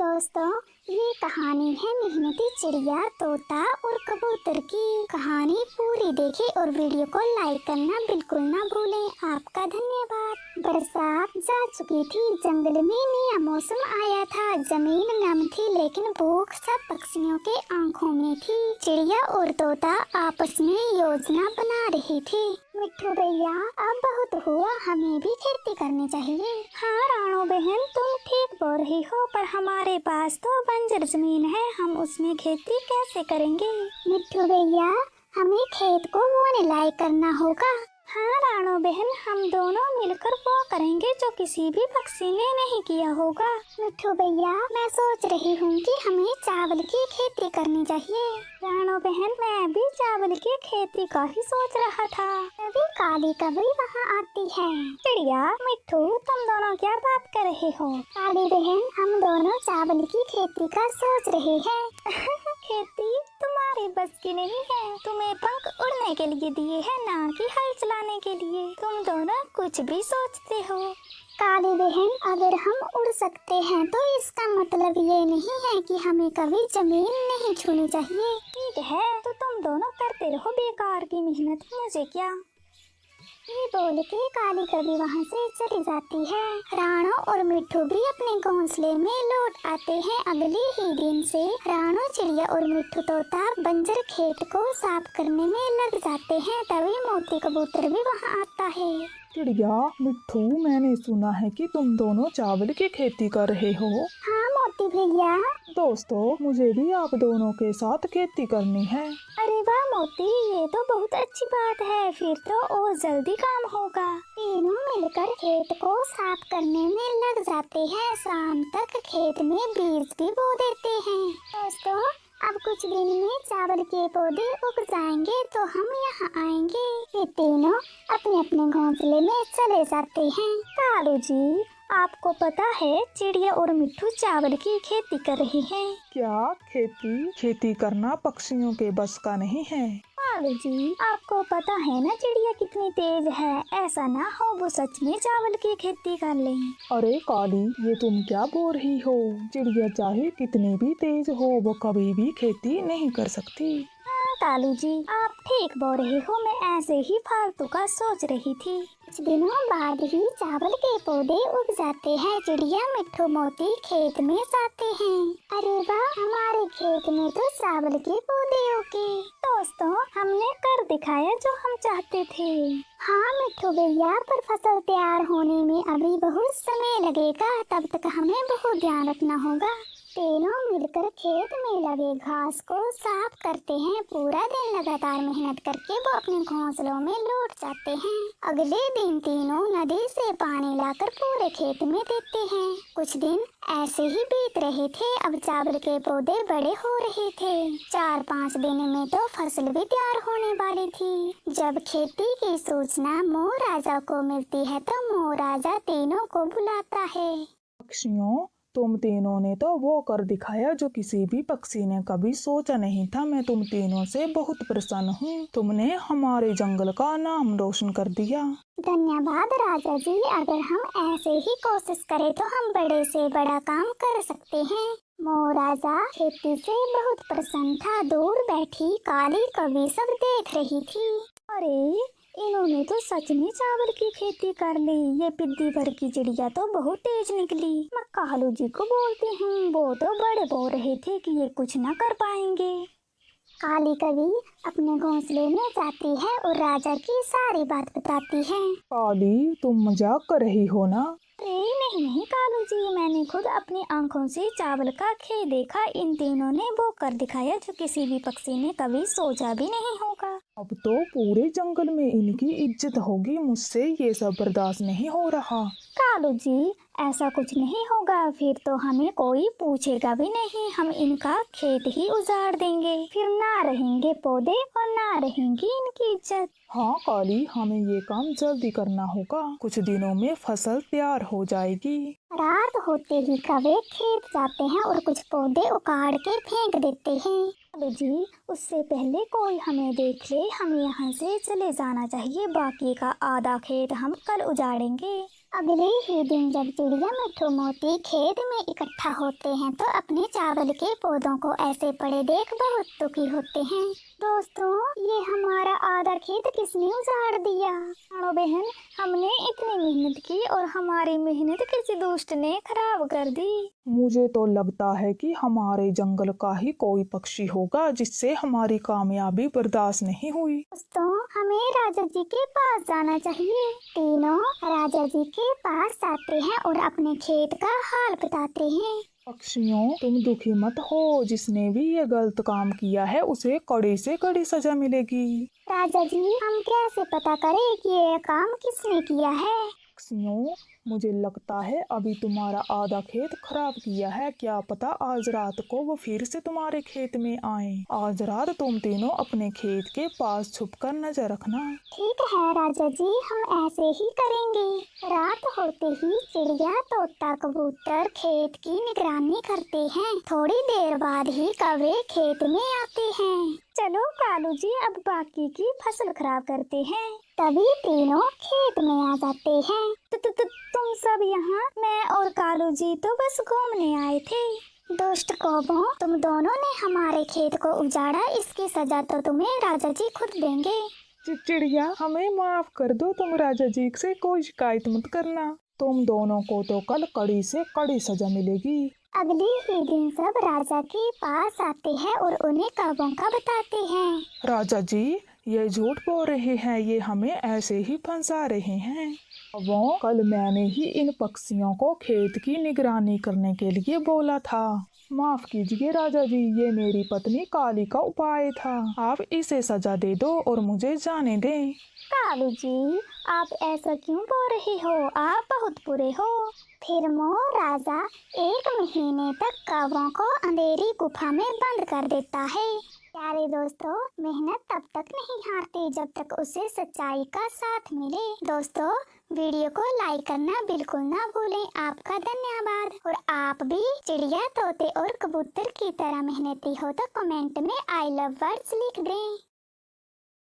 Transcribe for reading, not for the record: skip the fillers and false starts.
दोस्तों, ये कहानी है मेहनती चिड़िया, तोता और कबूतर की। कहानी पूरी देखें और वीडियो को लाइक करना बिल्कुल ना भूलें। आपका धन्यवाद। बरसात जा चुकी थी, जंगल में नया मौसम आया था। जमीन नम थी लेकिन भूख सब पक्षियों के आंखों में थी। चिड़िया और तोता आपस में योजना बना रही थी। मिट्ठू भैया, अब बहुत हुआ, हमें भी खेती करनी चाहिए। हाँ राणो बहन, तुम ठीक बोल रही हो, पर हमारे पास तो बंजर जमीन है, हम उसमें खेती कैसे करेंगे? मिट्ठू भैया, हमें खेत को बोने लायक करना होगा। हाँ राणो बहन, हम दोनों मिलकर वो करेंगे जो किसी भी पक्षी ने नहीं किया होगा। मिट्ठू भैया, मैं सोच रही हूँ कि हमें चावल की खेती करनी चाहिए। राणो बहन, मैं भी चावल की खेती का ही सोच रहा था। अभी काली कभी वहाँ आती है। चिड़िया, मिट्ठू, तुम दोनों क्या बात कर रहे हो? काली बहन, हम दोनों चावल की खेती का सोच रहे हैं। खेती तुम्हारे बस की नहीं है, तुम्हें पंख उड़ने के लिए दिए हैं, ना कि हल चलाने के लिए। तुम दोनों कुछ भी सोचते हो। काली बहन, अगर हम उड़ सकते हैं तो इसका मतलब ये नहीं है कि हमें कभी जमीन नहीं छूनी चाहिए। ठीक है, तो तुम दोनों करते रहो बेकार की मेहनत, मुझे क्या। ये बोल के काली कभी वहाँ से चली जाती है। राणो और मिट्ठू भी अपने घोंसले में लौट आते हैं। अगले ही दिन से राणो, चिड़िया और मिट्ठू तोता बंजर खेत को साफ करने में लग जाते हैं। तभी मोती कबूतर भी वहाँ आता है। चिड़िया, मिट्ठू, मैंने सुना है कि तुम दोनों चावल की खेती कर रहे हो। हाँ मोती भैया। दोस्तों, मुझे भी आप दोनों के साथ खेती करनी है। अरे वाह मोती, ये तो बहुत अच्छी बात है, फिर तो और जल्दी काम होगा। तीनों मिलकर खेत को साफ करने में लग जाते हैं। शाम तक खेत में बीज भी बो देते हैं। दोस्तों, अब कुछ दिन में चावल के पौधे उग जाएंगे तो हम यहाँ आएंगे। ये तीनों अपने अपने घोंसले में चले जाते हैं। कालू जी, आपको पता है चिड़िया और मिट्ठू चावल की खेती कर रहे हैं। क्या खेती करना पक्षियों के बस का नहीं है? कालू जी, आपको पता है ना चिड़िया कितनी तेज है, ऐसा ना हो वो सच में चावल की खेती कर ले। अरे काली, ये तुम क्या बोल रही हो? चिड़िया चाहे कितनी भी तेज हो, वो कभी भी खेती नहीं कर सकती। कालू जी, आप ठीक बोल रहे हो, मैं ऐसे ही फालतू का सोच रही थी। कुछ दिनों बाद ही चावल के पौधे उग जाते हैं। चिड़िया, मिट्ठू, मोती खेत में जाते हैं। अरे वाह, हमारे खेत में तो चावल के पौधे उगे। दोस्तों, हमने कर दिखाया जो हम चाहते थे। हाँ मिट्ठू भैया, पर फसल तैयार होने में अभी बहुत समय लगेगा, तब तक हमें बहुत ध्यान रखना होगा। तीनों मिलकर खेत में लगे घास को साफ करते हैं। पूरा दिन लगातार मेहनत करके वो अपने घोंसलों में लौट जाते हैं। अगले दिन तीनों नदी से पानी लाकर पूरे खेत में देते हैं। कुछ दिन ऐसे ही बीत रहे थे। अब चावल के पौधे बड़े हो रहे थे। 4-5 दिन में तो फसल भी तैयार होने वाली थी। जब खेती की सूचना मोर राजा को मिलती है तो मोर राजा तीनों को बुलाता है। पक्षियों, तुम तीनों ने तो वो कर दिखाया जो किसी भी पक्षी ने कभी सोचा नहीं था। मैं तुम तीनों से बहुत प्रसन्न हूँ। तुमने हमारे जंगल का नाम रोशन कर दिया। धन्यवाद राजा जी, अगर हम ऐसे ही कोशिश करें तो हम बड़े से बड़ा काम कर सकते हैं। मोर राजा खेती से बहुत प्रसन्न था। दूर बैठी काली कभी सब देख रही थी। अरे, इन्होंने तो सच में चावल की खेती कर ली। ये पिद्दी भर की चिड़िया तो बहुत तेज निकली। मैं कालू जी को बोलती हूँ, वो तो बड़े बोल रहे थे कि ये कुछ ना कर पाएंगे। काली कभी अपने घोंसले में जाती है और राजा की सारी बात बताती है। काली, तुम मजाक कर रही हो ना? नहीं नहीं कालू जी, मैंने खुद अपनी आंखों से चावल का खेत देखा। इन तीनों ने वो कर दिखाया जो किसी भी पक्षी ने कभी सोचा भी नहीं होगा। अब तो पूरे जंगल में इनकी इज्जत होगी। मुझसे ये सब बर्दाश्त नहीं हो रहा। कालू जी, ऐसा कुछ नहीं होगा, फिर तो हमें कोई पूछेगा भी नहीं। हम इनका खेत ही उजाड़ देंगे, फिर ना रहेंगे पौधे और ना रहेंगी इनकी इज्जत। हाँ काली, हमें ये काम जल्दी करना होगा। कुछ दिनों में फसल तैयार हो जाएगी। रात होते ही कौवे खेत जाते हैं और कुछ पौधे उखाड़ के फेंक देते हैं। कालू जी, उससे पहले कोई हमें देख ले, हमें यहाँ से चले जाना चाहिए। बाकी का आधा खेत हम कल उजाड़ेंगे। अगले ही दिन जब चिड़िया मिट्ठू मोती खेत में इकट्ठा होते हैं तो अपने चावल के पौधों को ऐसे पड़े देख बहुत दुखी होते हैं। दोस्तों, ये हमारा आधा खेत किसने उजाड़ दिया? मानो बहन, हमने इतनी मेहनत की और हमारी मेहनत किसी दुष्ट ने खराब कर दी। मुझे तो लगता है कि हमारे जंगल का ही कोई पक्षी होगा जिससे हमारी कामयाबी बर्दाश्त नहीं हुई। दोस्तों, हमें राजा जी के पास जाना चाहिए। तीनों राजा जी के पास आते हैं और अपने खेत का हाल बताते हैं। पक्षियों, तुम दुखी मत हो, जिसने भी ये गलत काम किया है उसे कड़ी से कड़ी सजा मिलेगी। राजा जी, हम कैसे पता करें कि ये काम किसने किया है? पक्षियों, मुझे लगता है अभी तुम्हारा आधा खेत खराब किया है। क्या पता आज रात को वो फिर से तुम्हारे खेत में आए। आज रात तुम तीनों अपने खेत के पास छुपकर नजर रखना। ठीक है राजा जी, हम ऐसे ही करेंगे। रात होते ही चिड़िया, तोता, कबूतर खेत की निगरानी करते हैं। थोड़ी देर बाद ही कौवे खेत में आते हैं। चलो कालू जी, अब बाकी की फसल खराब करते हैं। तभी तीनों खेत में आ जाते हैं। तुम सब यहाँ? मैं और कालू जी तो बस घूमने आए थे। दुष्ट कौवों, तुम दोनों ने हमारे खेत को उजाड़ा, इसकी सजा तो तुम्हें राजा जी खुद देंगे। चिड़िया, हमें माफ कर दो, तुम राजा जी से कोई शिकायत मत करना। तुम दोनों को तो कल कड़ी से कड़ी सजा मिलेगी। अगले ही दिन सब राजा के पास आते हैं और उन्हें कौवों का बताते हैं। राजा जी, ये झूठ बोल रहे हैं, ये हमें ऐसे ही फंसा रहे हैं। वो कल मैंने ही इन पक्षियों को खेत की निगरानी करने के लिए बोला था। माफ कीजिए राजा जी, ये मेरी पत्नी काली का उपाय था। आप इसे सजा दे दो और मुझे जाने दें। कालू जी, आप ऐसा क्यों बोल रहे हो? आप बहुत बुरे हो। फिर मोर राजा 1 महीने तक कौवों को अंधेरी गुफा में बंद कर देता है। प्यारे दोस्तों, मेहनत तब तक नहीं हारती जब तक उसे सच्चाई का साथ मिले। दोस्तों, वीडियो को लाइक करना बिल्कुल ना भूलें। आपका धन्यवाद। और आप भी चिड़िया, तोते और कबूतर की तरह मेहनती हो तो कमेंट में आई लव वर्ड्स लिख दें।